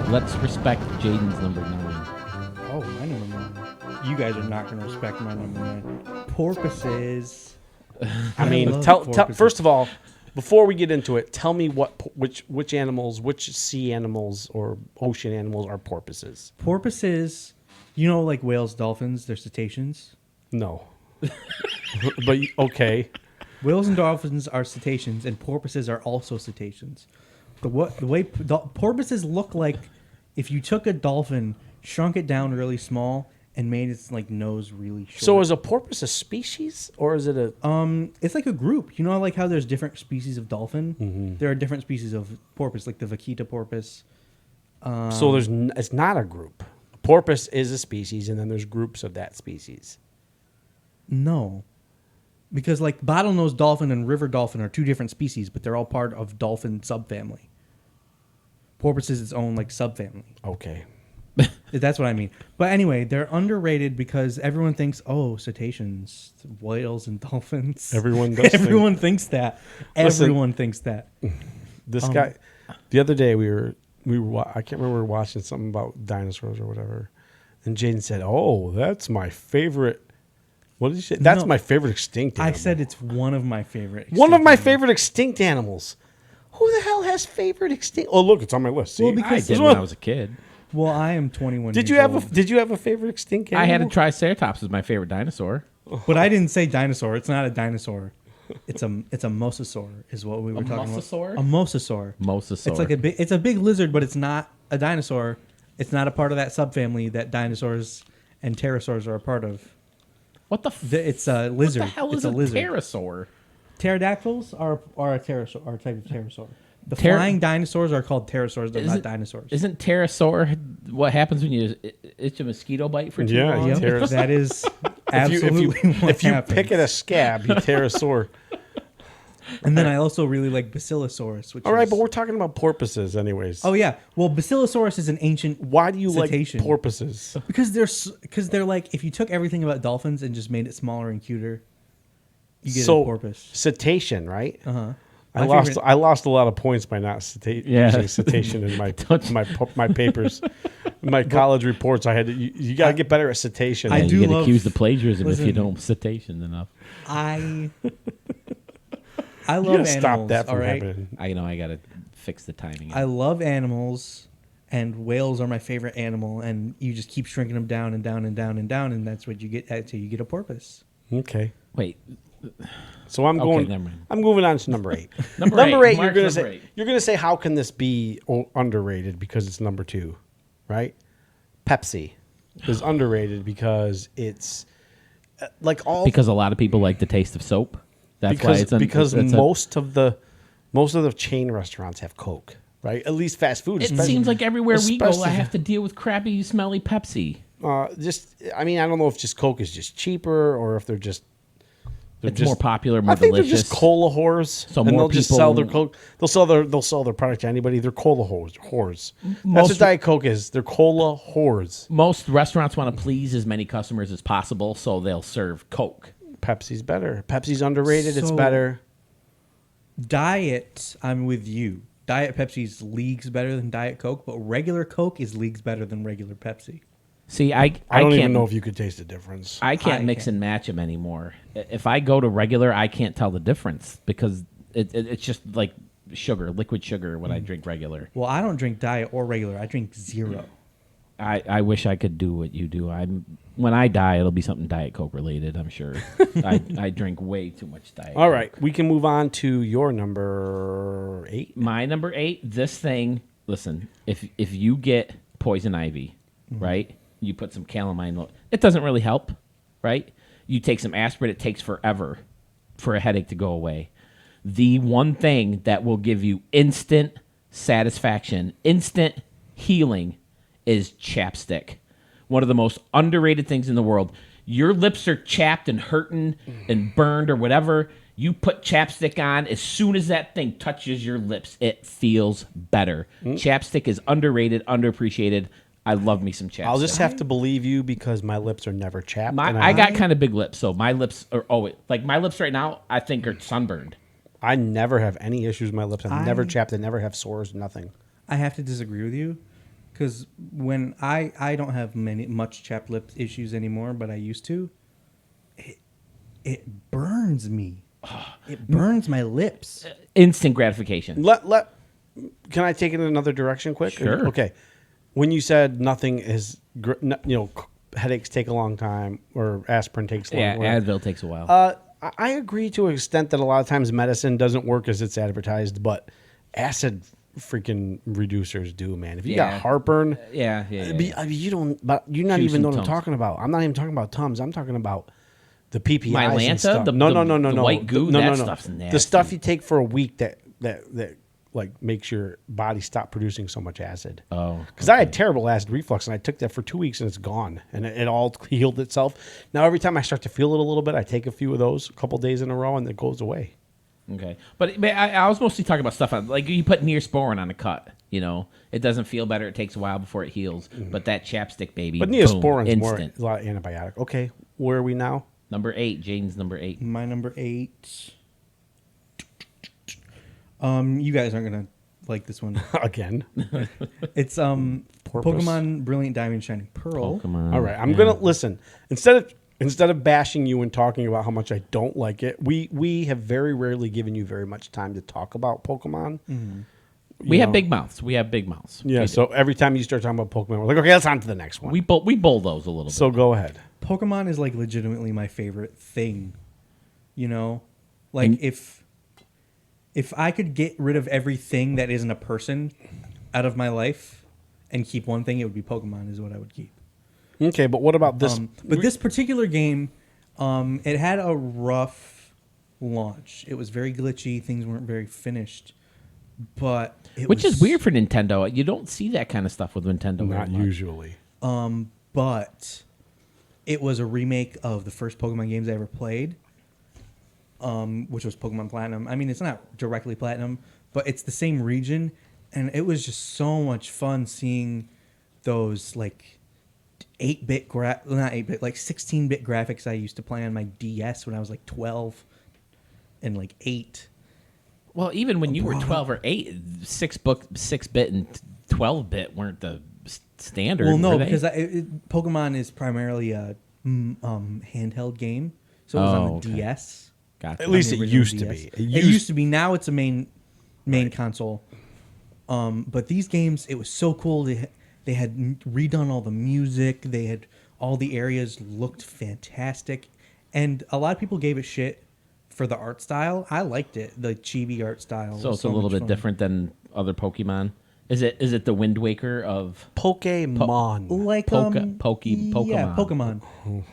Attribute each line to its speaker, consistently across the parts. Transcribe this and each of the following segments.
Speaker 1: Let's respect Jaden's number 9.
Speaker 2: Oh, my number 9. You guys are not going to respect my number 9. Porpoises.
Speaker 3: I mean,
Speaker 2: love
Speaker 3: tell
Speaker 2: porpoises.
Speaker 3: first of all, before we get into it, tell me which animals, which sea animals or ocean animals are porpoises?
Speaker 2: Porpoises, like whales, dolphins, they're cetaceans.
Speaker 3: No. But okay.
Speaker 2: Whales and dolphins are cetaceans, and porpoises are also cetaceans. The way porpoises look like if you took a dolphin, shrunk it down really small, and made its nose really short.
Speaker 3: So is a porpoise a species or is it a?
Speaker 2: It's like a group. Like how there's different species of dolphin.
Speaker 3: Mm-hmm.
Speaker 2: There are different species of porpoise, like the vaquita porpoise.
Speaker 3: So it's not a group. A porpoise is a species, and then there's groups of that species.
Speaker 2: No, because bottlenose dolphin and river dolphin are two different species, but they're all part of dolphin subfamily. Porpoise is its own subfamily.
Speaker 3: Okay.
Speaker 2: That's what I mean. But anyway, they're underrated because everyone thinks, cetaceans, whales, and dolphins.
Speaker 3: Everyone does.
Speaker 2: Everyone thinks that.
Speaker 3: Listen,
Speaker 2: Everyone thinks that.
Speaker 3: This guy, the other day we were I can't remember, we were watching something about dinosaurs or whatever, and Jaden said, "Oh, that's my favorite." What did you say? That's
Speaker 2: No.
Speaker 3: my favorite extinct animal.
Speaker 2: I said it's one of my favorite.
Speaker 3: one of my
Speaker 2: extinct
Speaker 3: favorite extinct animals. Who the hell has favorite extinct? Oh, look, it's on my list. See?
Speaker 2: Well, because-
Speaker 1: I did when I was a kid.
Speaker 2: animals. Well, I am 21
Speaker 3: Did
Speaker 2: years
Speaker 3: you have
Speaker 2: old.
Speaker 3: Did you have a favorite extinct animal?
Speaker 1: I had a Triceratops as my favorite dinosaur.
Speaker 2: But I didn't say dinosaur. It's not a dinosaur. It's a mosasaur is what we were talking
Speaker 1: mosasaur?
Speaker 2: about. A mosasaur.
Speaker 1: Mosasaur.
Speaker 2: It's like it's a big lizard, but it's not a dinosaur. It's not a part of that subfamily that dinosaurs and pterosaurs are a part of.
Speaker 1: What the?
Speaker 2: It's a lizard.
Speaker 1: What the hell
Speaker 2: it's
Speaker 1: is a
Speaker 2: lizard.
Speaker 1: pterosaur?
Speaker 2: Pterodactyls are a pterosaur, are a type of pterosaur. The
Speaker 1: Pter-
Speaker 2: flying dinosaurs are called pterosaurs. They're not dinosaurs.
Speaker 1: Isn't pterosaur what happens when you itch a mosquito bite for too
Speaker 3: Yeah,
Speaker 1: long?
Speaker 3: yeah.
Speaker 2: Yep, that is absolutely what
Speaker 3: if you
Speaker 2: happens.
Speaker 3: pick at a scab, you tear a sore.
Speaker 2: And then I also really like Basilosaurus. Which
Speaker 3: All right,
Speaker 2: is,
Speaker 3: but we're talking about porpoises, anyways.
Speaker 2: oh yeah, well Basilosaurus is an ancient.
Speaker 3: Why do you
Speaker 2: cetacean.
Speaker 3: like porpoises?
Speaker 2: Because they're like if you took everything about dolphins and just made it smaller and cuter, you get a porpoise.
Speaker 3: Cetacean, right?
Speaker 2: Uh huh.
Speaker 3: I lost a lot of points by not
Speaker 1: Yeah.
Speaker 3: using cetacean in my papers, my college reports. I had to, you got to get better at cetacean.
Speaker 2: I
Speaker 1: Yeah,
Speaker 2: do
Speaker 1: you get
Speaker 2: love-
Speaker 1: accused of plagiarism if you
Speaker 2: listen.
Speaker 1: don't cetacean enough.
Speaker 2: I
Speaker 3: You
Speaker 2: love
Speaker 3: gotta
Speaker 2: animals.
Speaker 3: stop that
Speaker 2: all
Speaker 3: from
Speaker 2: right.
Speaker 3: happening.
Speaker 1: I gotta fix the timing.
Speaker 2: I love animals, and whales are my favorite animal. And you just keep shrinking them down and down and down and down, and that's what you get until you get a porpoise.
Speaker 3: Okay,
Speaker 1: Wait,
Speaker 3: so I'm
Speaker 1: Okay,
Speaker 3: going.
Speaker 1: never mind.
Speaker 3: I'm moving on to number 8.
Speaker 1: Number eight,
Speaker 3: You're
Speaker 1: Mark's
Speaker 3: gonna
Speaker 1: number
Speaker 3: say
Speaker 1: 8.
Speaker 3: you're gonna say how can this be underrated because it's number 2, right? Pepsi is underrated because it's like all
Speaker 1: because a lot of people like the taste of soap. That's why it's
Speaker 3: because
Speaker 1: it's
Speaker 3: most of the chain restaurants have Coke, right? At least fast food.
Speaker 1: It
Speaker 3: especially-
Speaker 1: seems like everywhere we go,
Speaker 3: especially-
Speaker 1: I have to deal with crappy, smelly Pepsi.
Speaker 3: I don't know if just Coke is just cheaper or if they're just
Speaker 1: It's more popular, more
Speaker 3: I think
Speaker 1: delicious.
Speaker 3: they're just cola whores.
Speaker 1: So
Speaker 3: and
Speaker 1: more
Speaker 3: they'll just sell their
Speaker 1: people-
Speaker 3: Coke. They'll sell their product to anybody. They're cola whores. That's
Speaker 1: Most-
Speaker 3: what Diet Coke is. They're cola whores.
Speaker 1: Most restaurants want to please as many customers as possible, so they'll serve Coke.
Speaker 3: Pepsi's better. Pepsi's underrated. It's
Speaker 2: So-
Speaker 3: better.
Speaker 2: Diet, I'm with you. Diet Pepsi's leagues better than Diet Coke, but regular Coke is leagues better than regular Pepsi.
Speaker 1: See,
Speaker 3: I don't
Speaker 1: can't,
Speaker 3: even know if you could taste the difference.
Speaker 1: I can't mix and match them anymore. If I go to regular, I can't tell the difference because it's just like sugar, liquid sugar when I drink regular.
Speaker 2: Well, I don't drink diet or regular. I drink zero.
Speaker 1: I wish I could do what you do. When I die, it'll be something Diet Coke related, I'm sure. I drink way too much Diet
Speaker 3: All
Speaker 1: Coke.
Speaker 3: right, we can move on to your number 8.
Speaker 1: My number 8, this thing, listen, if you get poison ivy, right? You put some calamine, it doesn't really help, right? You take some aspirin, it takes forever for a headache to go away. The one thing that will give you instant satisfaction, instant healing is chapstick. One of the most underrated things in the world. Your lips are chapped and hurting and burned or whatever. You put chapstick on, as soon as that thing touches your lips, it feels better. Chapstick is underrated, underappreciated. I love me some chapstick.
Speaker 3: I'll just have to believe you because my lips are never chapped. and
Speaker 1: I got kind of big lips, so my lips are always like my lips right now. I think are sunburned.
Speaker 3: I never have any issues with my lips. I'm
Speaker 2: I-
Speaker 3: never chapped. I never have sores. Nothing.
Speaker 2: I have to disagree with you because when I don't have much chapped lip issues anymore, but I used to. It burns me. It burns my lips.
Speaker 1: Instant gratification.
Speaker 3: Can I take it in another direction quick?
Speaker 1: Sure.
Speaker 3: Okay. When you said nothing is, headaches take a long time or aspirin takes long.
Speaker 1: Yeah,
Speaker 3: whatever.
Speaker 1: Advil takes a while.
Speaker 3: I agree to an extent that a lot of times medicine doesn't work as it's advertised, but acid freaking reducers do, man. If you
Speaker 1: Yeah.
Speaker 3: got heartburn,
Speaker 1: yeah.
Speaker 3: I mean, you don't, but you're not
Speaker 1: Choose
Speaker 3: even
Speaker 1: some
Speaker 3: know what I'm
Speaker 1: Tums.
Speaker 3: talking about. I'm not even talking about Tums. I'm talking about the PPIs
Speaker 1: Mylanta?
Speaker 3: and stuff.
Speaker 1: The-
Speaker 3: No.
Speaker 1: the white goo?
Speaker 3: No,
Speaker 1: That
Speaker 3: no.
Speaker 1: stuff's
Speaker 3: The
Speaker 1: nasty.
Speaker 3: stuff you take for a week that like makes your body stop producing so much acid.
Speaker 1: Oh,
Speaker 3: Because I had terrible acid reflux, and I took that for 2 weeks, and it's gone, and it all healed itself. Now every time I start to feel it a little bit, I take a few of those, a couple days in a row, and it goes away.
Speaker 1: Okay, but I was mostly talking about stuff like you put Neosporin on a cut. You know, it doesn't feel better. It takes a while before it heals. But that chapstick, baby,
Speaker 3: But
Speaker 1: boom,
Speaker 3: Neosporin's more
Speaker 1: instant.
Speaker 3: a lot of antibiotic. Okay, where are we now?
Speaker 1: Number 8, Jaden's number 8.
Speaker 2: My number 8. You guys aren't gonna like this one.
Speaker 3: Again.
Speaker 2: It's Pokemon Brilliant Diamond Shining Pearl.
Speaker 1: Pokemon.
Speaker 3: All right, I'm gonna listen. Instead of bashing you and talking about how much I don't like it, we have very rarely given you very much time to talk about Pokemon.
Speaker 1: We have big mouths. We have big mouths.
Speaker 3: Yeah,
Speaker 1: We
Speaker 3: so every time you start talking about Pokemon, we're like, okay, let's on to the next one.
Speaker 1: we bulldoze a little bit.
Speaker 3: So go ahead.
Speaker 2: Pokemon is like legitimately my favorite thing. You know, like
Speaker 1: And-
Speaker 2: if I could get rid of everything that isn't a person out of my life and keep one thing, it would be Pokemon. Is what I would keep.
Speaker 3: Okay, but what about this?
Speaker 2: But this particular game, it had a rough launch. It was very glitchy. Things weren't very finished. But
Speaker 1: Which is weird for Nintendo. You don't see that kind of stuff with Nintendo.
Speaker 3: Not
Speaker 1: very much.
Speaker 3: usually.
Speaker 2: But it was a remake of the first Pokemon games I ever played, which was Pokemon Platinum. I mean, it's not directly Platinum, but it's the same region, and it was just so much fun seeing those like 8-bit not 8-bit, like 16-bit graphics I used to play on my DS when I was like 12 and like 8.
Speaker 1: Well, even when you were 12 or 8, 6-bit and 12-bit weren't the standard.
Speaker 2: Well, no,
Speaker 1: were they?
Speaker 2: because Pokemon is primarily a handheld game, so it was
Speaker 1: Oh,
Speaker 2: on the
Speaker 1: okay.
Speaker 2: DS.
Speaker 1: Gotcha.
Speaker 3: At least
Speaker 2: On the
Speaker 3: it
Speaker 2: original
Speaker 3: used to
Speaker 2: DS.
Speaker 3: be.
Speaker 2: It used to be. Now it's a main console. But these games, it was so cool. They had redone all the music. They had all the areas looked fantastic, and a lot of people gave it shit for the art style. I liked it, the chibi art style.
Speaker 1: So
Speaker 2: was
Speaker 1: it's a little
Speaker 2: much
Speaker 1: bit
Speaker 2: fun.
Speaker 1: different than other Pokemon. Is it the Wind Waker of
Speaker 3: Pokemon.
Speaker 2: Like
Speaker 1: Pokemon?
Speaker 2: Yeah, Pokemon.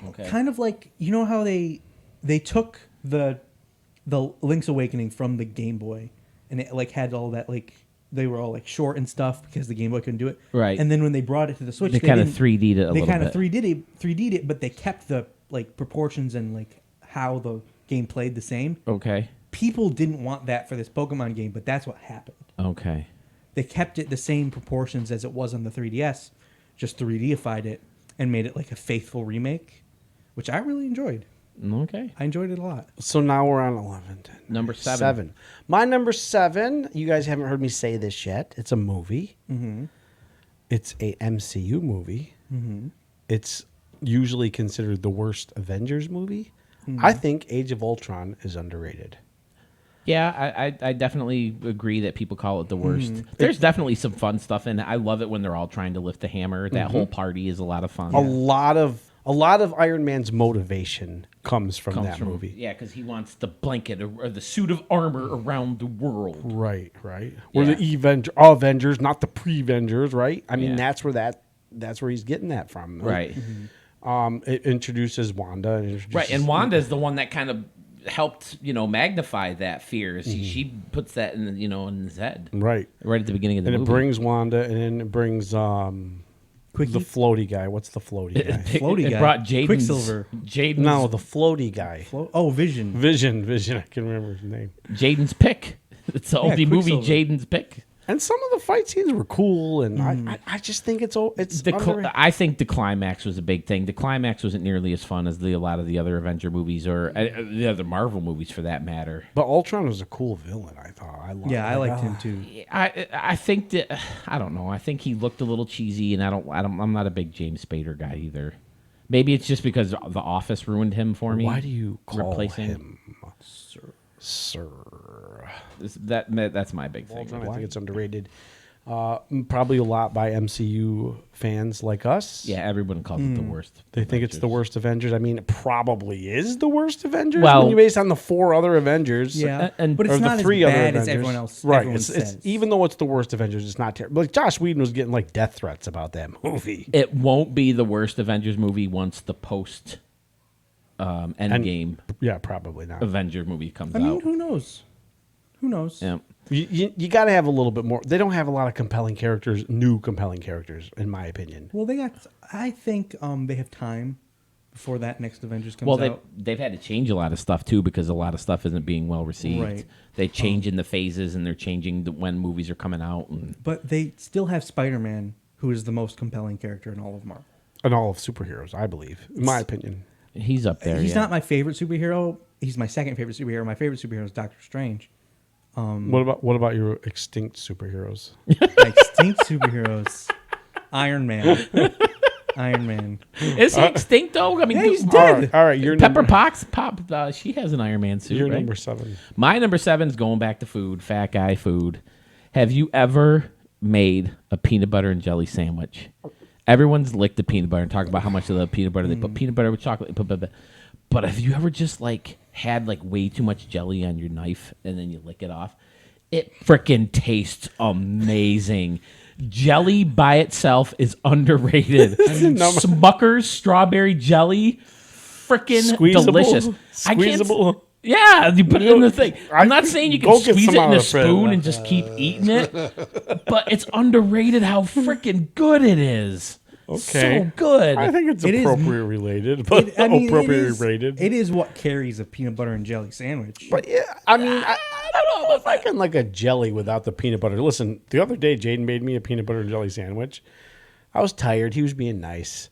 Speaker 1: Okay.
Speaker 2: Kind of like, you know how they took the Link's Awakening from the Game Boy, and it like had all that, like they were all like short and stuff because the Game Boy couldn't do it.
Speaker 1: Right.
Speaker 2: And then when they brought it to the Switch,
Speaker 1: They kind of
Speaker 2: didn't-
Speaker 1: 3D'd it a
Speaker 2: They
Speaker 1: little
Speaker 2: kind of
Speaker 1: bit.
Speaker 2: 3D'd it, but they kept the like proportions and like how the game played the same.
Speaker 1: Okay.
Speaker 2: People didn't want that for this Pokemon game, but that's what happened.
Speaker 1: Okay.
Speaker 2: They kept it the same proportions as it was on the 3DS, just 3Dified it and made it like a faithful remake, which I really enjoyed.
Speaker 1: Okay.
Speaker 2: I enjoyed it a lot.
Speaker 3: So now we're on 11. Then.
Speaker 1: Number 7.
Speaker 3: My number 7, you guys haven't heard me say this yet. It's a movie. Mm-hmm. It's a MCU movie. Mm-hmm. It's usually considered the worst Avengers movie. I think Age of Ultron is underrated.
Speaker 1: Yeah, I definitely agree that people call it the worst. There's definitely some fun stuff in it. I love it when they're all trying to lift the hammer. That whole party is a lot of fun.
Speaker 3: A lot of Iron Man's motivation comes from that movie.
Speaker 1: Yeah, because he wants the blanket or the suit of armor around the world.
Speaker 3: Right. We're
Speaker 1: Yeah.
Speaker 3: the Avengers, not the pre-Vengers, right? I mean,
Speaker 1: Yeah.
Speaker 3: that's where he's getting that from.
Speaker 1: Right.
Speaker 3: It introduces Wanda. And introduces,
Speaker 1: Right, and Wanda's the one that kind of helped, magnify that fear. She puts that in his head.
Speaker 3: Right.
Speaker 1: Right at the beginning of the
Speaker 3: And
Speaker 1: movie.
Speaker 3: it brings Wanda, and then it brings
Speaker 2: Quickie?
Speaker 3: the floaty guy. What's the floaty guy?
Speaker 2: Floaty
Speaker 1: it
Speaker 2: guy.
Speaker 1: brought Jaden's,
Speaker 2: Quicksilver.
Speaker 1: Jaden's,
Speaker 3: No, the floaty guy.
Speaker 2: Vision.
Speaker 3: Vision. I can remember his name.
Speaker 1: Jaden's pick. It's the only movie
Speaker 2: Quicksilver.
Speaker 1: Jaden's pick.
Speaker 3: And some of the fight scenes were cool, and I just think it's underrated.
Speaker 1: I think the climax was a big thing. The climax wasn't nearly as fun as a lot of the other Avenger movies or the other Marvel movies, for that matter.
Speaker 3: But Ultron was a cool villain. I thought.
Speaker 2: I liked him too.
Speaker 1: I think that I don't know. I think he looked a little cheesy, and I'm not a big James Spader guy either. Maybe it's just because The Office ruined him for me.
Speaker 3: Why do you call
Speaker 1: replacing
Speaker 3: him Sir?
Speaker 1: That's my big thing.
Speaker 3: Ultron, I think it's underrated. Probably a lot by MCU fans like us.
Speaker 1: Yeah, everyone calls it the worst.
Speaker 3: They think it's the worst Avengers. I mean, it probably is the worst Avengers
Speaker 1: Well-
Speaker 3: when you base it on the 4 other Avengers.
Speaker 2: Yeah,
Speaker 1: and-
Speaker 2: but
Speaker 3: Or
Speaker 2: it's
Speaker 3: the
Speaker 2: not as
Speaker 3: 3 other
Speaker 2: bad as
Speaker 3: Avengers.
Speaker 2: everyone else.
Speaker 3: Right.
Speaker 2: Everyone
Speaker 3: It's
Speaker 2: says.
Speaker 3: even though it's the worst Avengers, it's not terrible. Like Josh Whedon was getting like death threats about that movie.
Speaker 1: It won't be the worst Avengers movie once the post Endgame
Speaker 3: Yeah, probably not.
Speaker 1: Avenger movie comes
Speaker 2: I mean,
Speaker 1: out.
Speaker 2: who knows? Who knows?
Speaker 1: Yeah.
Speaker 3: You got to have a little bit more. They don't have a lot of compelling characters, new compelling characters, in my opinion.
Speaker 2: Well, they got. I think they have time before that next Avengers comes
Speaker 1: Well,
Speaker 2: out.
Speaker 1: they've had to change a lot of stuff too because a lot of stuff isn't being well received.
Speaker 2: Right.
Speaker 1: They change in the phases and they're changing when movies are coming out. And
Speaker 2: But they still have Spider-Man, who is the most compelling character in all of Marvel.
Speaker 3: And all of superheroes, I believe, in my opinion.
Speaker 1: he's up there.
Speaker 2: He's
Speaker 1: yeah.
Speaker 2: not my favorite superhero. He's my second favorite superhero. My favorite superhero is Doctor Strange.
Speaker 3: What about your extinct superheroes?
Speaker 2: My extinct superheroes. Iron Man. Iron Man.
Speaker 1: Is he extinct though? I mean,
Speaker 2: Yeah, he's
Speaker 1: dude,
Speaker 2: dead.
Speaker 3: All right, you're
Speaker 1: Pepper
Speaker 3: number,
Speaker 1: Pop. She has an Iron Man suit.
Speaker 3: You're
Speaker 1: right?
Speaker 3: number 7.
Speaker 1: My number 7 is going back to food. Fat guy food. Have you ever made a peanut butter and jelly sandwich? Everyone's licked the peanut butter and talked about how much of the peanut butter they put peanut butter with chocolate. But have you ever just like had like way too much jelly on your knife and then you lick it off? It freaking tastes amazing. Jelly by itself is underrated. Smucker's strawberry jelly, freaking
Speaker 3: Squeezable?
Speaker 1: delicious.
Speaker 3: Squeezable?
Speaker 1: Yeah, you put it in the thing. I'm not saying you can
Speaker 3: Go get
Speaker 1: squeeze
Speaker 3: some
Speaker 1: it
Speaker 3: out
Speaker 1: in a
Speaker 3: of the fridge.
Speaker 1: spoon and just keep eating it, but it's underrated how freaking good it is.
Speaker 3: Okay.
Speaker 1: So good.
Speaker 3: I think it's
Speaker 2: It is-
Speaker 3: appropriate related, but appropriately rated.
Speaker 2: It is what carries a peanut butter and jelly sandwich.
Speaker 3: But yeah, I mean, I don't know if I can like a jelly without the peanut butter. Listen, the other day, Jaden made me a peanut butter and jelly sandwich. I was tired. He was being nice.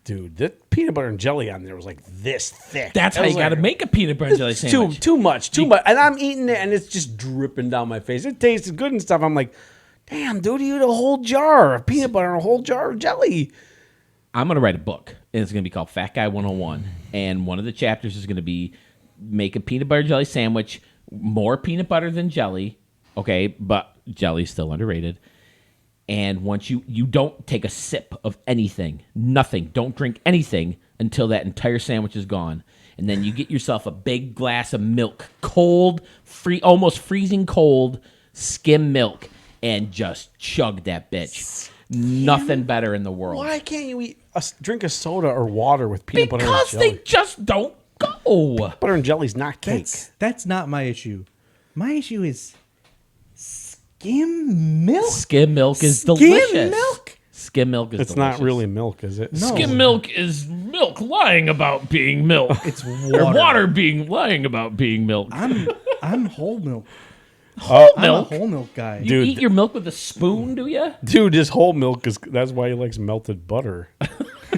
Speaker 3: Dude, the peanut butter and jelly on there was like this thick.
Speaker 1: That's how
Speaker 3: I
Speaker 1: you
Speaker 3: was
Speaker 1: got to
Speaker 3: like,
Speaker 1: make a peanut butter and jelly sandwich.
Speaker 3: too much. And I'm eating it, and it's just dripping down my face. It tasted good and stuff. I'm like, damn, dude, you eat a whole jar of peanut butter and a whole jar of jelly.
Speaker 1: I'm going to write a book, and it's going to be called Fat Guy 101. And one of the chapters is going to be make a peanut butter jelly sandwich, more peanut butter than jelly, okay, but jelly's still underrated. And once you don't take a sip of anything, nothing, don't drink anything until that entire sandwich is gone. And then you get yourself a big glass of milk, cold, almost freezing cold, skim milk, and just chug that bitch. Nothing better in the world.
Speaker 3: Why can't you drink a soda or water with peanut butter and
Speaker 1: Because
Speaker 3: jelly?
Speaker 1: they just don't go.
Speaker 3: Butter and jelly's not cake.
Speaker 2: That's not my issue. My issue is skim milk.
Speaker 1: Skim milk is
Speaker 2: Skim
Speaker 1: delicious.
Speaker 2: milk?
Speaker 1: Skim milk is
Speaker 3: It's
Speaker 1: delicious.
Speaker 3: not really milk, is it?
Speaker 2: No.
Speaker 1: Skim milk is milk lying about being milk.
Speaker 2: It's
Speaker 1: Or
Speaker 2: water.
Speaker 1: water being lying about being milk.
Speaker 2: I'm whole milk.
Speaker 1: Whole
Speaker 2: I'm
Speaker 1: milk.
Speaker 2: a whole milk guy.
Speaker 1: You
Speaker 3: Dude,
Speaker 1: eat your milk with a spoon, do you?
Speaker 3: Dude, his whole milk is. That's why he likes melted butter.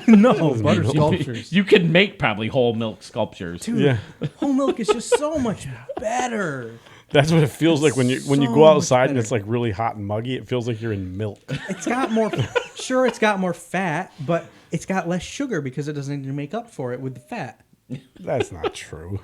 Speaker 2: No, butter sculptures.
Speaker 1: You can make probably whole milk sculptures.
Speaker 2: Dude,
Speaker 3: Yeah.
Speaker 2: whole milk is just so much better.
Speaker 3: That's what it feels like when you
Speaker 2: So
Speaker 3: go
Speaker 2: much
Speaker 3: outside and
Speaker 2: better.
Speaker 3: it's like really hot and muggy. It feels like you're in milk.
Speaker 2: It's got more. Sure, it's got more fat, but it's got less sugar because it doesn't need to make up for it with the fat.
Speaker 3: That's not true.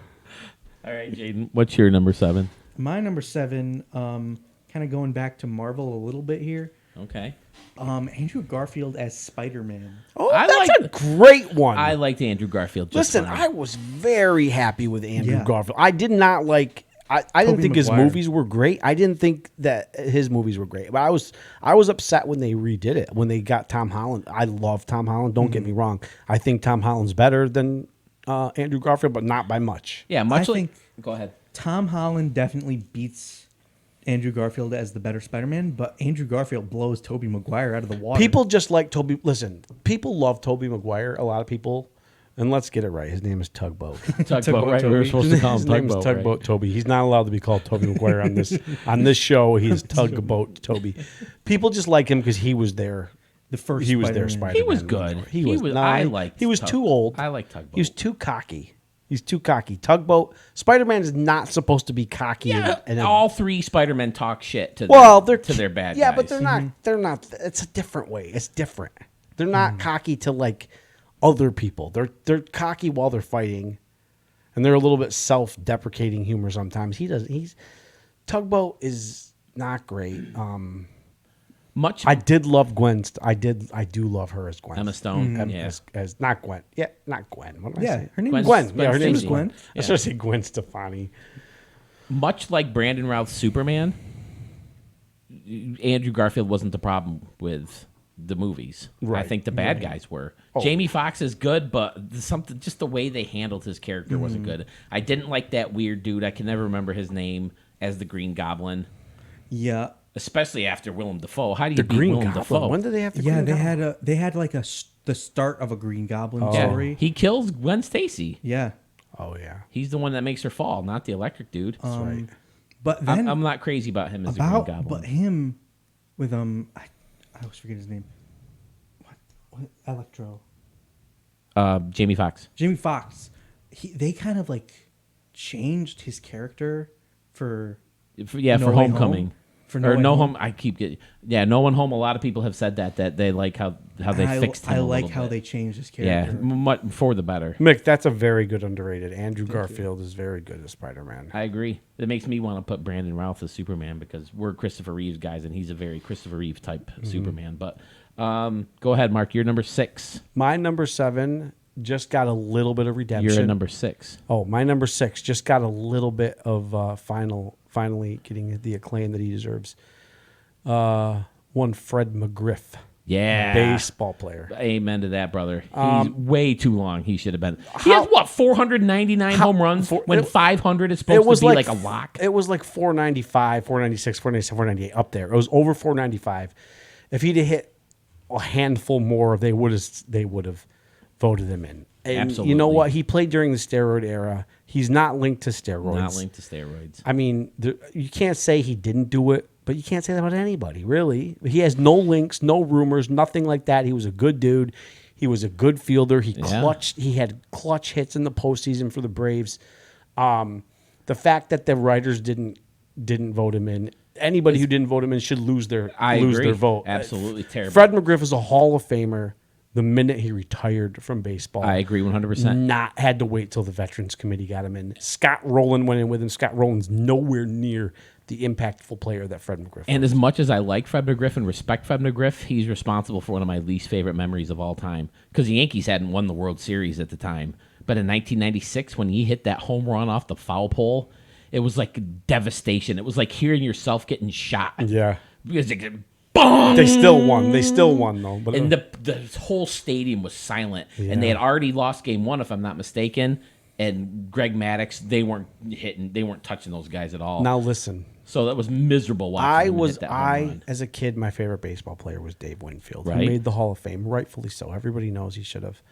Speaker 1: All right, Jaden, what's your number 7?
Speaker 2: My number 7, kind of going back to Marvel a little bit here.
Speaker 1: Okay.
Speaker 2: Andrew Garfield as Spider-Man.
Speaker 3: Oh,
Speaker 1: I
Speaker 3: that's
Speaker 1: like-
Speaker 3: a great one.
Speaker 1: I liked Andrew Garfield. Just
Speaker 3: Listen,
Speaker 1: fine.
Speaker 3: I was very happy with Andrew
Speaker 2: Yeah.
Speaker 3: Garfield. I did not like. I didn't
Speaker 2: Tobey
Speaker 3: think his
Speaker 2: Maguire.
Speaker 3: movies were great. I didn't think that his movies were great. But I was upset when they redid it. When they got Tom Holland. I love Tom Holland. Don't get me wrong. I think Tom Holland's better than Andrew Garfield, but not by much.
Speaker 1: Yeah, much
Speaker 2: I
Speaker 1: like.
Speaker 2: think-
Speaker 1: Go ahead.
Speaker 2: Tom Holland definitely beats Andrew Garfield as the better Spider-Man, but Andrew Garfield blows Tobey Maguire out of the water.
Speaker 3: People just like Toby. Listen, people love Toby Maguire. A lot of people, And let's get it right. His name is Tugboat.
Speaker 1: Tugboat, right? We were supposed to call him
Speaker 3: His name is
Speaker 1: Tugboat.
Speaker 3: Tugboat
Speaker 1: Right?
Speaker 3: Toby. He's not allowed to be called Toby Maguire on this show. He's Tugboat Toby. People just like him because he was there.
Speaker 2: The first
Speaker 3: He was there.
Speaker 2: Spider-Man.
Speaker 3: Spider-Man.
Speaker 1: He was good.
Speaker 3: He was. No,
Speaker 1: I liked.
Speaker 3: He was
Speaker 1: Tug-
Speaker 3: too old.
Speaker 1: I like Tugboat.
Speaker 3: He was too cocky. He's too cocky. Tugboat. Spider-Man is not supposed to be cocky.
Speaker 1: Yeah,
Speaker 3: and
Speaker 1: all three Spider-Men talk shit to
Speaker 3: they're
Speaker 1: to their bad
Speaker 3: Yeah,
Speaker 1: guys.
Speaker 3: but they're not. They're not. It's a different way. It's different. They're not cocky to like other people. They're cocky while they're fighting, and they're a little bit self-deprecating humor sometimes. Tugboat is not great.
Speaker 1: Much
Speaker 3: I did love Gwen. I do love her as Gwen.
Speaker 1: Emma Stone. Yeah.
Speaker 3: As not Gwen. Yeah, not Gwen. What am I
Speaker 2: Yeah,
Speaker 3: saying?
Speaker 2: her name
Speaker 1: Gwen-
Speaker 2: is
Speaker 3: Gwen.
Speaker 1: Gwen
Speaker 3: Yeah, her name is
Speaker 1: Stacy.
Speaker 3: Gwen. I
Speaker 1: Yeah.
Speaker 3: was trying to say Gwen Stefani.
Speaker 1: Much like Brandon Routh's Superman, Andrew Garfield wasn't the problem with the movies. I
Speaker 3: Right.
Speaker 1: think the bad guys were.
Speaker 3: Oh.
Speaker 1: Jamie Foxx is good, but something just the way they handled his character wasn't good. I didn't like that weird dude. I can never remember his name as the Green Goblin,
Speaker 2: Yeah,
Speaker 1: especially after Willem Dafoe. How do you
Speaker 3: The
Speaker 1: beat
Speaker 3: Green
Speaker 1: Willem
Speaker 3: Goblin.
Speaker 1: Dafoe?
Speaker 3: When did they have the
Speaker 2: yeah.
Speaker 3: Green
Speaker 2: They
Speaker 3: Goblin?
Speaker 2: had like the start of a Green Goblin
Speaker 1: Yeah.
Speaker 2: story.
Speaker 1: He kills Gwen Stacy.
Speaker 2: Yeah,
Speaker 3: Oh yeah,
Speaker 1: He's the one that makes her fall, not the electric dude.
Speaker 3: that's right.
Speaker 2: but then
Speaker 1: I'm not crazy about him as the Green
Speaker 2: about
Speaker 1: Goblin.
Speaker 2: but him with I always forget his name. What Electro?
Speaker 1: Jamie Foxx.
Speaker 2: Jamie Foxx. They kind of like changed his character for
Speaker 1: For
Speaker 2: No Way
Speaker 1: Homecoming.
Speaker 2: Home? For
Speaker 1: or No Home. I keep getting. Yeah, No One Home. A lot of people have said that they like how they fixed him.
Speaker 2: I
Speaker 1: a
Speaker 2: like
Speaker 1: little
Speaker 2: how
Speaker 1: bit.
Speaker 2: they changed his
Speaker 1: Yeah,
Speaker 2: character.
Speaker 1: for the better.
Speaker 3: Mick, that's a very good underrated. Andrew Garfield is very good as Spider-Man.
Speaker 1: I agree. It makes me want to put Brandon Routh as Superman because we're Christopher Reeves guys, and he's a very Christopher Reeve type Superman. But go ahead, Mark. You're number 6.
Speaker 3: My number 7 just got a little bit of redemption.
Speaker 1: You're at number 6.
Speaker 3: Oh, my number 6 just got a little bit of finally getting the acclaim that he deserves. One Fred McGriff,
Speaker 1: Yeah.
Speaker 3: baseball player.
Speaker 1: Amen to that, brother. He's way too long. He should have been. He has what 499 home runs when 500 is supposed to be like a lock.
Speaker 3: It was like 495, 496, 497, 498 up there. It was over 495. If he'd have hit a handful more, they would have voted him in. And you know
Speaker 1: Absolutely.
Speaker 3: what? He played during the steroid era. He's not linked to steroids.
Speaker 1: Not linked to steroids.
Speaker 3: I mean, you can't say he didn't do it, but you can't say that about anybody, really. He has no links, no rumors, nothing like that. He was a good dude. He was a good fielder. He clutched. He had clutch hits in the postseason for the Braves. The fact that the writers didn't vote him in, anybody who didn't vote him in should lose their
Speaker 1: agree.
Speaker 3: vote.
Speaker 1: Absolutely terrible.
Speaker 3: Fred McGriff is a Hall of Famer. The minute he retired from baseball,
Speaker 1: I agree 100%.
Speaker 3: Not had to wait till the Veterans Committee got him in. Scott Rowland went in with him. Scott Rowland's nowhere near the impactful player that Fred McGriff
Speaker 1: And
Speaker 3: was.
Speaker 1: as much as I like Fred McGriff and respect Fred McGriff, he's responsible for one of my least favorite memories of all time. Because the Yankees hadn't won the World Series at the time. But in 1996, when he hit that home run off the foul pole, it was like devastation. It was like hearing yourself getting shot.
Speaker 3: Yeah.
Speaker 1: Because it boom!
Speaker 3: They still won. They still won, though. But
Speaker 1: And the whole stadium was silent. And they had already lost game 1, if I'm not mistaken. And Greg Maddux, they weren't touching those guys at all.
Speaker 3: now listen.
Speaker 1: So that was miserable watching him hit that home run.
Speaker 3: As a kid, my favorite baseball player was Dave Winfield.
Speaker 1: Right.
Speaker 3: He made the Hall of Fame, rightfully so. Everybody knows he should have.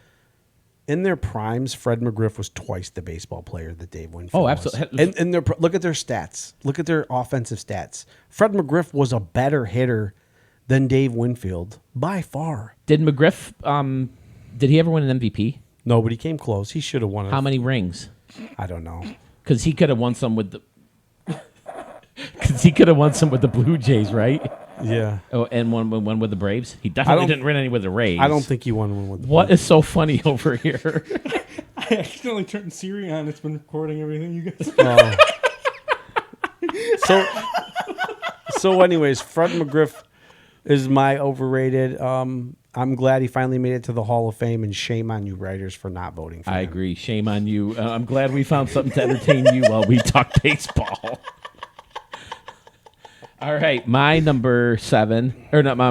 Speaker 3: In their primes, Fred McGriff was twice the baseball player that Dave Winfield was.
Speaker 1: absolutely.
Speaker 3: And look at their stats. Look at their offensive stats. Fred McGriff was a better hitter than Dave Winfield by far.
Speaker 1: Did McGriff, did he ever win an MVP?
Speaker 3: No, but he came close. He should have won it.
Speaker 1: How many rings?
Speaker 3: I don't know.
Speaker 1: Because he could have won some with the. Because he could have won some with the Blue Jays, right?
Speaker 3: Yeah.
Speaker 1: Oh, and one with the Braves. He definitely
Speaker 3: don't-
Speaker 1: didn't win any with the Rays.
Speaker 3: I don't think he won one with the
Speaker 1: What is so funny over here?
Speaker 2: I accidentally turned Siri on. It's been recording everything you guys.
Speaker 3: So anyways, Fred McGriff is my overrated. I'm glad he finally made it to the Hall of Fame, and shame on you writers for not voting for him.
Speaker 1: I agree. Shame on you. I'm glad we found something to entertain you while we talk baseball. All right, my number 7, or not my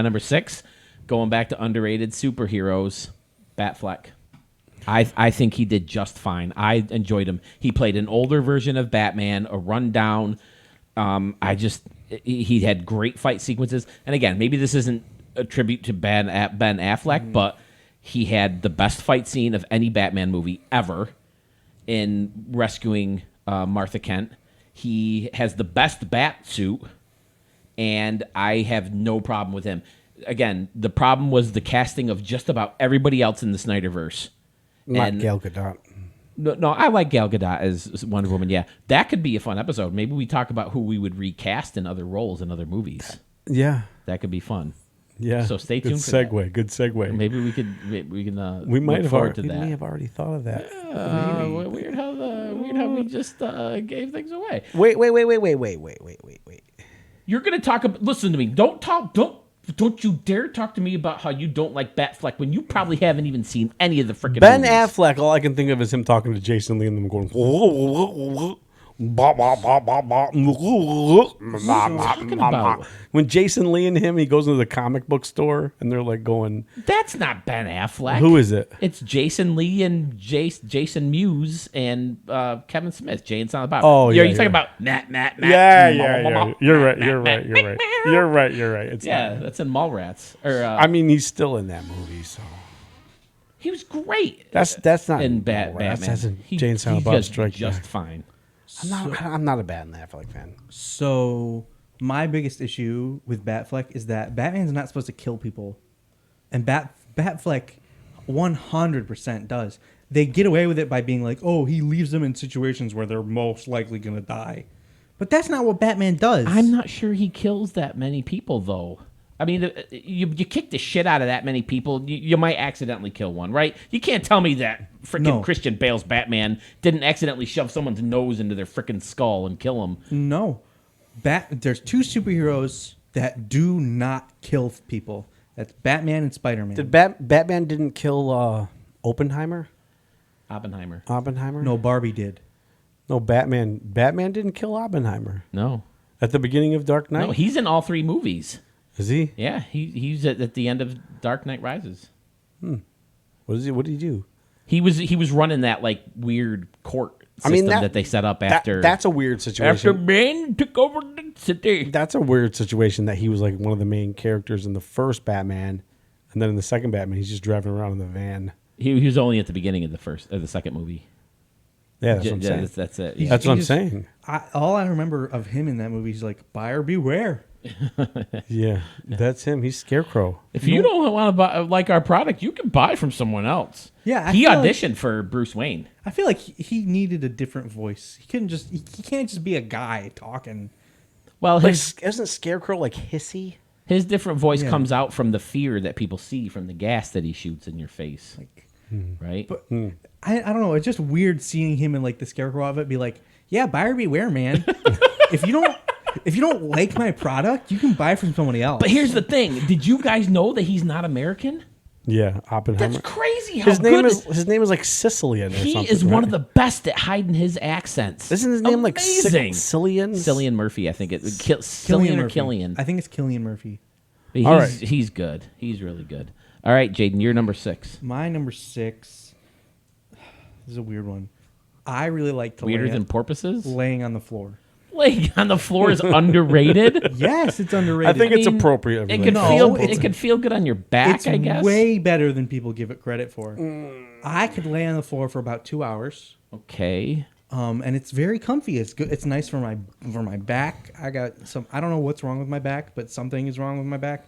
Speaker 1: number 6, going back to underrated superheroes, Batfleck. I think he did just fine. I enjoyed him. He played an older version of Batman, a rundown. He had great fight sequences. And again, maybe this isn't a tribute to Ben Affleck, but He had the best fight scene of any Batman movie ever in rescuing Martha Kent. He has the best bat suit, and I have no problem with him. Again, the problem was the casting of just about everybody else in the Snyderverse.
Speaker 3: Not
Speaker 1: And-
Speaker 3: Gal Gadot.
Speaker 1: No, I like Gal Gadot as Wonder Woman. Yeah, that could be a fun episode. Maybe we talk about who we would recast in other roles in other movies.
Speaker 3: Yeah.
Speaker 1: That could be fun.
Speaker 3: Yeah.
Speaker 1: So stay
Speaker 3: Good
Speaker 1: tuned for that.
Speaker 3: segue. Good segue.
Speaker 1: Maybe we can.
Speaker 3: We might
Speaker 1: look
Speaker 3: have
Speaker 1: forward
Speaker 3: already,
Speaker 1: to
Speaker 3: we may
Speaker 1: that.
Speaker 3: have already thought of that.
Speaker 1: Weird how we just gave things away.
Speaker 3: Wait.
Speaker 1: You're gonna talk about. Listen to me. Don't you dare talk to me about how you don't like Batfleck when you probably haven't even seen any of the freaking
Speaker 3: Ben
Speaker 1: movies.
Speaker 3: Affleck, all I can think of is him talking to Jason Lee and them going.
Speaker 1: about?
Speaker 3: When Jason Lee and him, he goes into the comic book store and they're like going,
Speaker 1: That's not Ben Affleck.
Speaker 3: who is it?
Speaker 1: It's Jason Lee and Jason Mewes and Kevin Smith. Jay and Silent Bob.
Speaker 3: Oh, yeah,
Speaker 1: You're talking
Speaker 3: yeah.
Speaker 1: about Matt.
Speaker 3: Yeah. You're right. It's
Speaker 1: Yeah, that's in Mallrats. Or
Speaker 3: I mean, he's still in that movie, so
Speaker 1: he was great.
Speaker 3: that's not
Speaker 1: in
Speaker 3: Batman.
Speaker 1: Batman.
Speaker 3: That's in
Speaker 1: He-
Speaker 3: Jay and Silent
Speaker 1: he
Speaker 3: Bob
Speaker 1: does
Speaker 3: Strike
Speaker 1: just
Speaker 3: Back.
Speaker 1: fine.
Speaker 3: I'm not a Ben Affleck fan.
Speaker 2: So my biggest issue with Batfleck is that Batman's not supposed to kill people, and Batfleck 100% does. They get away with it by being like, oh, he leaves them in situations where they're most likely gonna die, but that's not what Batman does.
Speaker 1: I'm not sure he kills that many people, though. I mean, you kick the shit out of that many people, you might accidentally kill one, right? You can't tell me that freaking
Speaker 2: No.
Speaker 1: Christian Bale's Batman didn't accidentally shove someone's nose into their freaking skull and kill him.
Speaker 2: No, there's two superheroes that do not kill people. That's Batman and Spider-Man.
Speaker 3: Did Batman didn't kill Oppenheimer?
Speaker 1: Oppenheimer.
Speaker 2: No, Barbie did.
Speaker 3: No, Batman didn't kill Oppenheimer
Speaker 1: No.
Speaker 3: at the beginning of Dark Knight.
Speaker 1: No, he's in all three movies.
Speaker 3: Is he?
Speaker 1: Yeah, he's at the end of Dark Knight Rises.
Speaker 3: What is he? What did he do?
Speaker 1: He was running that like weird court system that they set up after
Speaker 3: that's a weird situation.
Speaker 1: after Bane took over the city.
Speaker 3: That's a weird situation that he was like one of the main characters in the first Batman, and then in the second Batman, he's just driving around in the van.
Speaker 1: He was only at the beginning of the second movie.
Speaker 3: Yeah, that's what I'm saying.
Speaker 1: That's it.
Speaker 2: He's-
Speaker 1: Yeah.
Speaker 3: That's what I'm
Speaker 2: just-
Speaker 3: saying.
Speaker 2: All I remember of him in that movie is like, buyer beware.
Speaker 3: Yeah, that's him. He's Scarecrow.
Speaker 1: If you don't want to buy like our product, you can buy from someone else.
Speaker 2: Yeah, I
Speaker 1: he
Speaker 2: feel like-
Speaker 1: auditioned for Bruce Wayne.
Speaker 2: I feel like he needed a different voice. He couldn't just. He can't just be a guy talking.
Speaker 1: Well,
Speaker 3: Like,
Speaker 1: his
Speaker 3: isn't Scarecrow like hissy?
Speaker 1: different voice
Speaker 2: Yeah.
Speaker 1: comes out from the fear that people see from the gas that he shoots in your face,
Speaker 2: Like,
Speaker 1: right?
Speaker 2: but I don't know. It's just weird seeing him in like the Scarecrow of it. Be like, yeah, buyer beware, man. if you don't like my product, you can buy from somebody else.
Speaker 1: But here's the thing: did you guys know that he's not American?
Speaker 3: Yeah, Oppenheimer.
Speaker 1: That's crazy. How
Speaker 3: His name
Speaker 1: good
Speaker 3: is like Sicilian or
Speaker 1: he
Speaker 3: something.
Speaker 1: is one
Speaker 3: right?
Speaker 1: of the best at hiding his accents.
Speaker 3: Isn't his name
Speaker 1: Amazing.
Speaker 3: like Cillian?
Speaker 1: Cillian Murphy, I think it.
Speaker 2: Killian
Speaker 1: Cillian or
Speaker 2: Murphy.
Speaker 1: Killian.
Speaker 2: I think it's Killian Murphy.
Speaker 1: But
Speaker 3: All right.
Speaker 1: he's good. He's really good. All right, Jaden, you're number 6.
Speaker 2: My number 6. This is a weird one. I really like to
Speaker 1: Weirder
Speaker 2: lay,
Speaker 1: than porpoises?
Speaker 2: laying on the floor.
Speaker 1: Laying on the floor is underrated.
Speaker 2: Yes, it's
Speaker 3: I
Speaker 2: underrated.
Speaker 3: think it's
Speaker 1: mean,
Speaker 3: appropriate.
Speaker 1: It
Speaker 3: for
Speaker 1: could
Speaker 3: that.
Speaker 2: No,
Speaker 1: feel good on your back,
Speaker 2: it's
Speaker 1: I guess.
Speaker 2: way better than people give it credit for. I could lay on the floor for about 2 hours.
Speaker 1: Okay.
Speaker 2: And it's very comfy. It's good. It's nice for my back. I got some. I don't know what's wrong with my back, but something is wrong with my back.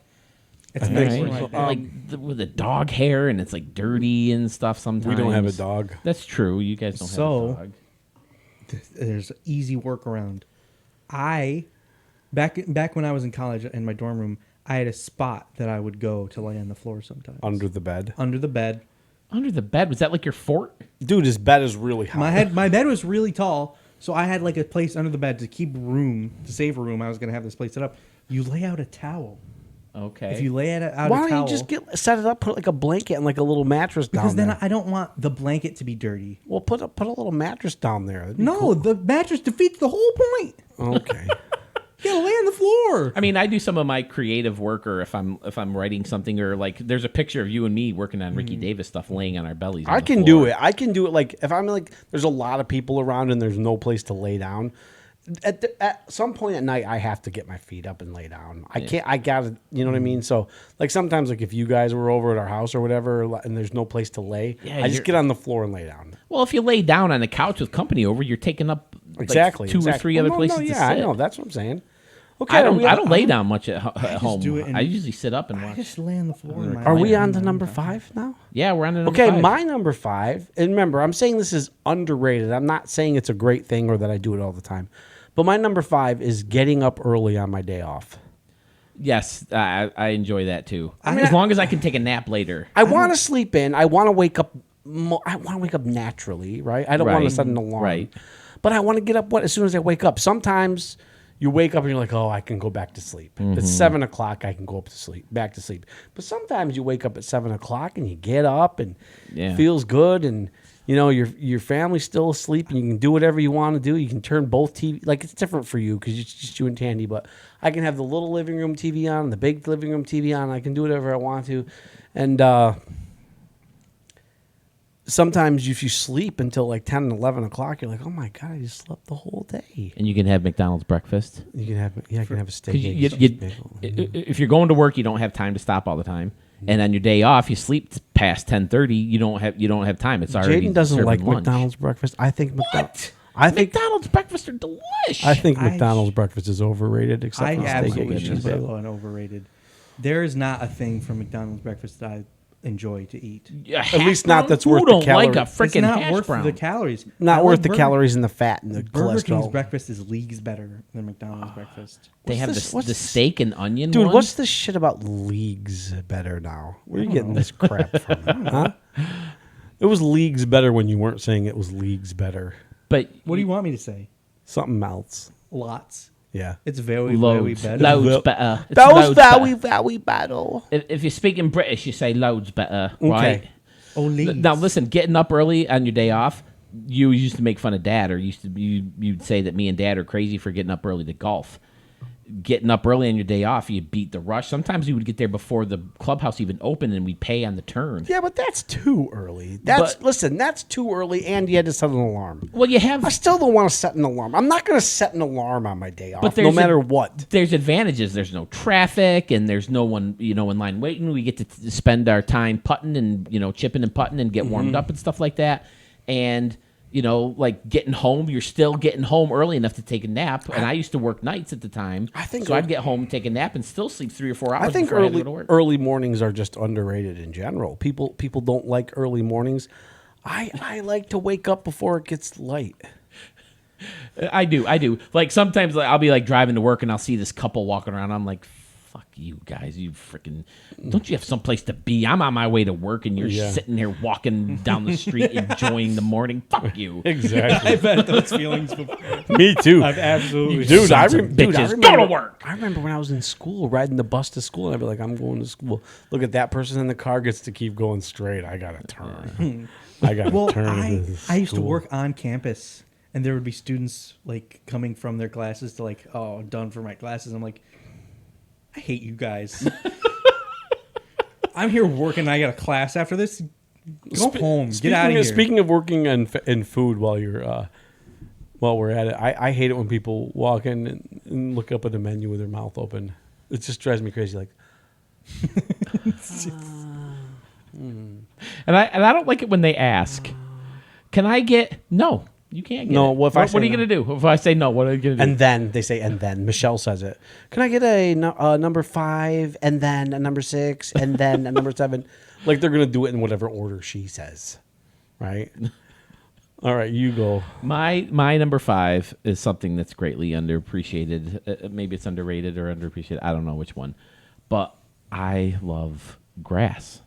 Speaker 2: It's
Speaker 1: All
Speaker 2: nice
Speaker 1: right.
Speaker 2: for my
Speaker 1: So,
Speaker 2: back.
Speaker 1: with the dog hair and it's like dirty and stuff sometimes.
Speaker 3: We don't have a dog.
Speaker 1: That's true. You guys don't
Speaker 2: So-
Speaker 1: have a dog.
Speaker 2: There's an easy workaround. Back when I was in college in my dorm room, I had a spot that I would go to lay on the floor sometimes.
Speaker 3: Under the bed.
Speaker 2: Under the bed.
Speaker 1: Under the bed? Was that like your fort?
Speaker 3: Dude, his bed is really high.
Speaker 2: My bed was really tall, so I had like a place under the bed to keep room, to save room. I was gonna have this place set up. You lay out a towel.
Speaker 1: Okay.
Speaker 2: If you lay out
Speaker 3: Why
Speaker 2: a
Speaker 3: don't
Speaker 2: towel,
Speaker 3: you just set it up, put like a blanket and like a little mattress
Speaker 2: because
Speaker 3: down
Speaker 2: then
Speaker 3: there?
Speaker 2: I don't want the blanket to be dirty.
Speaker 3: Well, put a little mattress down there. That'd be
Speaker 2: No,
Speaker 3: cool.
Speaker 2: the mattress defeats the whole point.
Speaker 3: Okay.
Speaker 2: You gotta lay on the floor.
Speaker 1: I mean, I do some of my creative work, or if I'm writing something, or like there's a picture of you and me working on Ricky Davis stuff, laying on our bellies. On
Speaker 3: I
Speaker 1: the
Speaker 3: can
Speaker 1: floor.
Speaker 3: do it. I can do it. Like if I'm like, there's a lot of people around and there's no place to lay down. at some point at night, I have to get my feet up and lay down. I can't. I gotta. You know what I mean? So like sometimes, like if you guys were over at our house or whatever, and there's no place to lay,
Speaker 1: Yeah,
Speaker 3: I just
Speaker 1: you're-
Speaker 3: get on the floor and lay down.
Speaker 1: Well, if you lay down on the couch with company over, you're taking up like
Speaker 3: Exactly.
Speaker 1: two or three other places to sit.
Speaker 3: Yeah, I know. That's what I'm saying. Okay.
Speaker 1: I don't lay down much at home.
Speaker 2: do it in-
Speaker 1: I usually sit up and
Speaker 2: I
Speaker 1: watch.
Speaker 2: just lay on the floor. in my
Speaker 3: Are we
Speaker 2: living
Speaker 3: on to
Speaker 2: room.
Speaker 3: number 5 now?
Speaker 1: Yeah, we're on to number
Speaker 3: Okay,
Speaker 1: 5.
Speaker 3: my number 5, and remember, I'm saying this is underrated. I'm not saying it's a great thing or that I do it all the time. But my number 5 is getting up early on my day off.
Speaker 1: Yes, I enjoy that too.
Speaker 2: mean,
Speaker 1: As long as I can take a nap later.
Speaker 3: I want to sleep in. I want to wake up. I want to wake up naturally, right? I don't want to
Speaker 1: Right,
Speaker 3: set an alarm.
Speaker 1: right.
Speaker 3: But I want to get up as soon as I wake up. Sometimes you wake up and you're like, oh, I can go back to sleep.
Speaker 1: Mm-hmm.
Speaker 3: It's 7 o'clock. I can go up to sleep, back to sleep. But sometimes you wake up at 7 o'clock and you get up and
Speaker 1: Yeah.
Speaker 3: feels good, and you know your family's still asleep and you can do whatever you want to do. You can turn both TV. Like it's different for you because it's just you and Tandy. But I can have the little living room TV on, the big living room TV on. I can do whatever I want to, and sometimes if you sleep until like 10 and 11 o'clock, you're like, oh my God, I just slept the whole day.
Speaker 1: And you can have McDonald's breakfast.
Speaker 3: You can have, I can have a steak.
Speaker 1: 'Cause if you're going to work, you don't have time to stop all the time. And on your day off, you sleep past 10:30. You don't have time. It's already
Speaker 3: Jaden doesn't
Speaker 1: serving
Speaker 3: like
Speaker 1: lunch.
Speaker 3: McDonald's breakfast. I think
Speaker 1: What?
Speaker 3: I think
Speaker 1: McDonald's breakfast are delish.
Speaker 3: I think
Speaker 2: I-
Speaker 3: McDonald's breakfast is overrated. Except
Speaker 2: I
Speaker 3: for the steak
Speaker 2: absolutely
Speaker 3: eggs
Speaker 2: think
Speaker 3: and
Speaker 2: it's
Speaker 3: stuff.
Speaker 2: low and overrated. There is not a thing from McDonald's breakfast that I enjoy to eat.
Speaker 1: Yeah,
Speaker 3: At least not that's
Speaker 1: Who
Speaker 3: worth the
Speaker 1: don't like a
Speaker 3: calorie.
Speaker 2: It's
Speaker 1: freaking
Speaker 2: not
Speaker 1: hash
Speaker 2: worth
Speaker 1: brown.
Speaker 2: the calories.
Speaker 3: Not
Speaker 2: I
Speaker 3: worth
Speaker 2: like
Speaker 3: the
Speaker 2: Burger-
Speaker 3: calories and the fat and the
Speaker 2: Burger King's
Speaker 3: cholesterol.
Speaker 2: breakfast is leagues better than McDonald's breakfast.
Speaker 1: They
Speaker 3: What's
Speaker 1: have
Speaker 3: this-
Speaker 1: the
Speaker 3: what's-
Speaker 1: steak and onion
Speaker 3: Dude,
Speaker 1: one.
Speaker 3: what's this shit about leagues better now? Where are you getting this crap from? Huh? It was leagues better when you weren't saying it was leagues better.
Speaker 1: But
Speaker 2: What do you want me to say?
Speaker 3: Something else.
Speaker 2: Lots.
Speaker 3: Yeah.
Speaker 2: It's very, very
Speaker 1: loads,
Speaker 2: better.
Speaker 1: loads better. It's
Speaker 3: That was
Speaker 1: loads better.
Speaker 3: very battle.
Speaker 1: If you're speaking British, you say loads better, right?
Speaker 3: Okay.
Speaker 2: Oh, leagues.
Speaker 1: Now listen, getting up early on your day off, you used to make fun of Dad, or you'd say that me and Dad are crazy for getting up early to golf. Getting up early on your day off, you beat the rush. Sometimes we would get there before the clubhouse even opened, and we'd pay on the turn.
Speaker 3: Yeah, but that's too early. That's too early, and you had to set an alarm.
Speaker 1: Well, you have
Speaker 3: I still don't want to set an alarm. I'm not going to set an alarm on my day off, no
Speaker 1: there's
Speaker 3: matter what.
Speaker 1: There's advantages. There's no traffic, and there's no one, in line waiting. We get to spend our time putting and, chipping and putting and get warmed up and stuff like that. And, like getting home, you're still getting home early enough to take a nap. And I used to work nights at the time.
Speaker 3: I think
Speaker 1: so. I'd get home, take a nap, and still sleep 3 or 4 hours
Speaker 3: I think
Speaker 1: before I had to go to work.
Speaker 3: early mornings are just underrated in general. People don't like early mornings. I like to wake up before it gets light.
Speaker 1: I do. Like sometimes I'll be like driving to work and I'll see this couple walking around. I'm like, fuck you guys. You freaking, don't you have someplace to be? I'm on my way to work and you're
Speaker 3: Yeah.
Speaker 1: sitting there walking down the street enjoying the morning. Fuck you.
Speaker 3: Exactly.
Speaker 2: I've had those feelings before.
Speaker 3: Me too.
Speaker 2: I've absolutely.
Speaker 3: Dude, I
Speaker 1: Sons of bitches.
Speaker 3: remember,
Speaker 1: Go to work.
Speaker 3: I remember when I was in school, riding the bus to school, and I'd be like, I'm going to school. Look at that person in the car gets to keep going straight. I got to turn. I got to
Speaker 2: Well,
Speaker 3: turn.
Speaker 2: I
Speaker 3: into
Speaker 2: used to
Speaker 3: school.
Speaker 2: work on campus, and there would be students like coming from their classes to like, oh, I'm done for my classes. I'm like, I hate you guys. I'm here working. I got a class after this. Go home. Get out of here.
Speaker 3: Speaking of working in food while you're while we're at it, I hate it when people walk in and look up at the menu with their mouth open. It just drives me crazy. Like,
Speaker 1: And I don't like it when they ask, can I get, no, you can't get
Speaker 3: No,
Speaker 1: it.
Speaker 3: well, if I
Speaker 1: what
Speaker 3: say
Speaker 1: are you
Speaker 3: no.
Speaker 1: going to do? If I say no, what are you going to do?
Speaker 3: and then they say, and then Michelle says it. Can I get a number 5 and then a number 6 and then a number 7? Like they're gonna do it in whatever order she says, right? All right, you go.
Speaker 1: My number 5 is something that's greatly underappreciated. Maybe it's underrated or underappreciated. I don't know which one. But I love grass.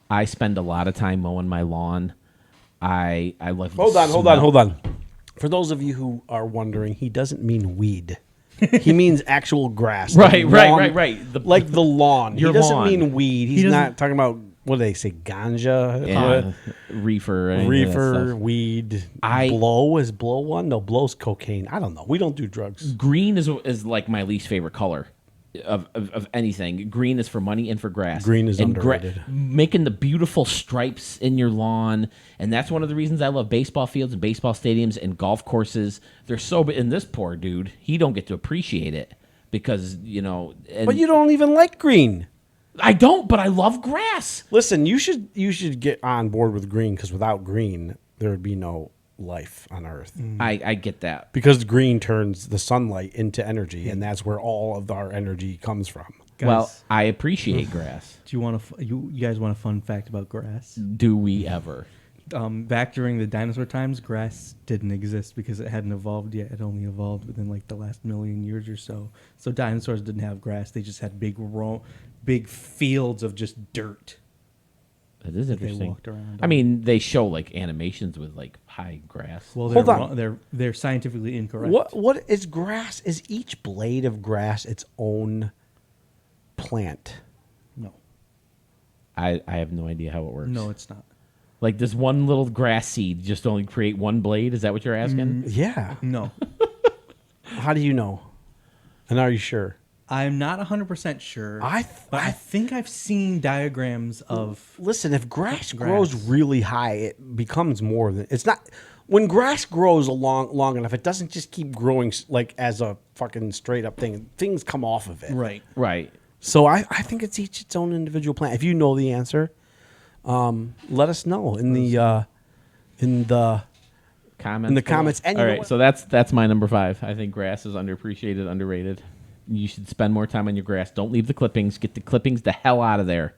Speaker 1: I spend a lot of time mowing my lawn. I love
Speaker 3: Hold on. For those of you who are wondering, he doesn't mean weed. He means actual grass.
Speaker 1: Right,
Speaker 3: Like
Speaker 1: right,
Speaker 3: lawn-
Speaker 1: right.
Speaker 3: Like the lawn.
Speaker 1: Your
Speaker 3: He doesn't
Speaker 1: lawn.
Speaker 3: mean weed. He's
Speaker 2: doesn't-
Speaker 3: not talking about, what do they say, ganja?
Speaker 1: Yeah, reefer. Any of that
Speaker 3: Reefer,
Speaker 1: stuff.
Speaker 3: weed.
Speaker 1: I-
Speaker 3: Blow is blow one? No, blow's cocaine. I don't know. We don't do drugs.
Speaker 1: Green is like my least favorite color. of anything. Green is for money and for grass.
Speaker 3: Green is
Speaker 1: and
Speaker 3: underrated.
Speaker 1: making the beautiful stripes in your lawn, and that's one of the reasons I love baseball fields and baseball stadiums and golf courses. They're so. And this poor dude, he don't get to appreciate it because And
Speaker 3: But you don't even like green.
Speaker 1: I don't, but I love grass.
Speaker 3: Listen, you should get on board with green because without green, there would be no life on Earth.
Speaker 1: I get that.
Speaker 3: Because green turns the sunlight into energy, and that's where all of our energy comes from.
Speaker 2: Guys,
Speaker 1: Well, I appreciate grass.
Speaker 2: do you want you guys want a fun fact about grass?
Speaker 1: Do we ever?
Speaker 2: Back during the dinosaur times, grass didn't exist because it hadn't evolved yet. It only evolved within like the last million years or so. So dinosaurs didn't have grass. They just had big fields of just dirt.
Speaker 1: That is
Speaker 2: They
Speaker 1: interesting.
Speaker 2: walked around
Speaker 1: I mean, they show like animations with like high grass.
Speaker 2: Well,
Speaker 3: Hold
Speaker 2: they're
Speaker 3: on.
Speaker 2: wrong. They're scientifically incorrect.
Speaker 3: What is grass? Is each blade of grass its own plant?
Speaker 2: No,
Speaker 1: I have no idea how it works.
Speaker 2: no, it's not.
Speaker 1: Like this one little grass seed just only create one blade. Is that what you're asking?
Speaker 3: Yeah.
Speaker 2: No,
Speaker 3: How do you know? And are you sure?
Speaker 2: I'm not 100% sure.
Speaker 3: I
Speaker 2: think I've seen diagrams of.
Speaker 3: Listen, if grass
Speaker 2: Grass.
Speaker 3: grows really high, it becomes more than it's not. When grass grows long enough, it doesn't just keep growing like as a fucking straight up thing. Things come off of it.
Speaker 2: Right.
Speaker 1: Right.
Speaker 3: So I think it's each its own individual plant. If you know the answer, let us know in the
Speaker 1: Comments.
Speaker 3: In the
Speaker 1: below.
Speaker 3: comments. And
Speaker 1: All
Speaker 3: you know
Speaker 1: right,
Speaker 3: what?
Speaker 1: so that's my number 5. I think grass is underappreciated, underrated. You should spend more time on your grass. Don't leave the clippings. Get the clippings the hell out of there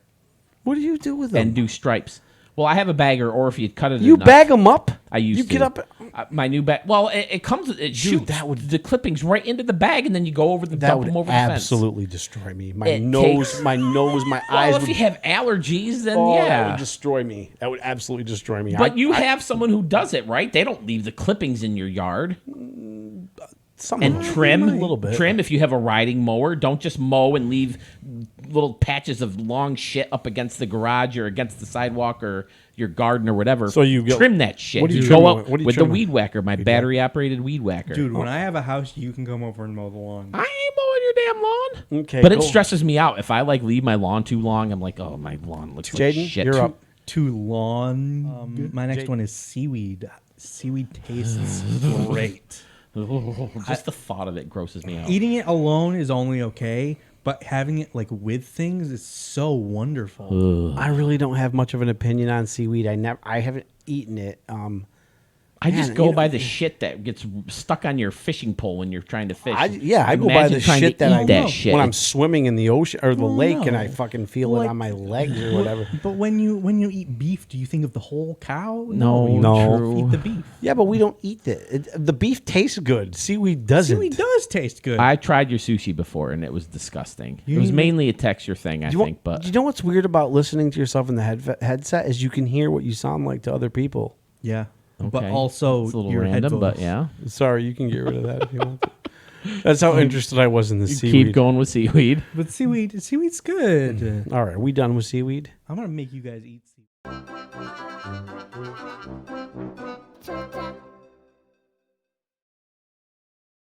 Speaker 3: What do you do with them?
Speaker 1: and do stripes. Well, I have a bagger, or if you cut it,
Speaker 3: you
Speaker 1: enough,
Speaker 3: bag them up.
Speaker 1: I used
Speaker 3: you
Speaker 1: to.
Speaker 3: get up.
Speaker 1: My new bag. Well, it comes. It shoots
Speaker 3: that would-
Speaker 1: the clippings right into the bag, and then you go over the
Speaker 3: That
Speaker 1: dump
Speaker 3: would
Speaker 1: them over the fence.
Speaker 3: absolutely destroy me. My
Speaker 1: It
Speaker 3: nose,
Speaker 1: takes-
Speaker 3: my
Speaker 1: Well,
Speaker 3: eyes
Speaker 1: if
Speaker 3: would.
Speaker 1: you have allergies, then
Speaker 3: That
Speaker 1: yeah.
Speaker 3: would destroy me. That would absolutely destroy me.
Speaker 1: But you have someone who does it, right? They don't leave the clippings in your yard.
Speaker 3: some
Speaker 1: And
Speaker 3: of them,
Speaker 1: trim
Speaker 3: a little bit.
Speaker 1: Trim if you have a riding mower. Don't just mow and leave little patches of long shit up against the garage or against the sidewalk or your garden or whatever.
Speaker 3: So you get-
Speaker 1: trim that shit.
Speaker 3: what do you
Speaker 1: Go
Speaker 3: trim
Speaker 1: out
Speaker 3: with? What do you
Speaker 1: with the
Speaker 3: trim with?
Speaker 1: weed whacker, my battery operated weed whacker.
Speaker 2: Dude, when I have a house, you can come over and mow the lawn.
Speaker 1: I ain't mowing your damn lawn.
Speaker 3: Okay,
Speaker 1: But it
Speaker 3: go.
Speaker 1: stresses me out if I like leave my lawn too long. I'm like, oh, my lawn looks like
Speaker 3: Jaden,
Speaker 1: shit.
Speaker 3: you're up.
Speaker 2: Too long. My next one is seaweed. Seaweed tastes great.
Speaker 1: Just the thought of it grosses me out.
Speaker 2: Eating it alone is only okay, but having it like with things is so wonderful.
Speaker 3: I really don't have much of an opinion on seaweed. I haven't eaten it.
Speaker 1: I just
Speaker 3: Man,
Speaker 1: go
Speaker 3: you know-
Speaker 1: by the shit that gets stuck on your fishing pole when you're trying to fish.
Speaker 3: I go by
Speaker 1: Imagine
Speaker 3: the
Speaker 1: trying
Speaker 3: shit
Speaker 1: to
Speaker 3: that
Speaker 1: eat
Speaker 3: I
Speaker 1: that shit.
Speaker 3: when I'm swimming in the ocean or the
Speaker 2: Well,
Speaker 3: lake and
Speaker 2: no.
Speaker 3: I fucking feel
Speaker 2: Well,
Speaker 3: it
Speaker 2: like-
Speaker 3: on my legs or whatever.
Speaker 2: But when you eat beef, do you think of the whole cow?
Speaker 1: No,
Speaker 2: you
Speaker 3: no.
Speaker 1: true.
Speaker 2: eat the beef.
Speaker 3: Yeah, but we don't eat the beef tastes good. Seaweed doesn't.
Speaker 2: Seaweed does taste good.
Speaker 1: I tried your sushi before and it was disgusting.
Speaker 2: You
Speaker 1: It was
Speaker 2: need-
Speaker 1: mainly a texture thing, I
Speaker 3: You want-
Speaker 1: think. But
Speaker 3: you know what's weird about listening to yourself in the headset is you can hear what you sound like to other people.
Speaker 2: yeah, but
Speaker 1: okay.
Speaker 2: also
Speaker 1: it's a little
Speaker 2: your
Speaker 1: random, but
Speaker 2: headphones.
Speaker 1: yeah.
Speaker 3: Sorry, you can get rid of that if you want to. That's how interested I was in the
Speaker 1: You
Speaker 3: seaweed.
Speaker 1: keep going with seaweed.
Speaker 2: But seaweed's good.
Speaker 3: All right, are we done with seaweed?
Speaker 2: I'm gonna make you guys eat seaweed.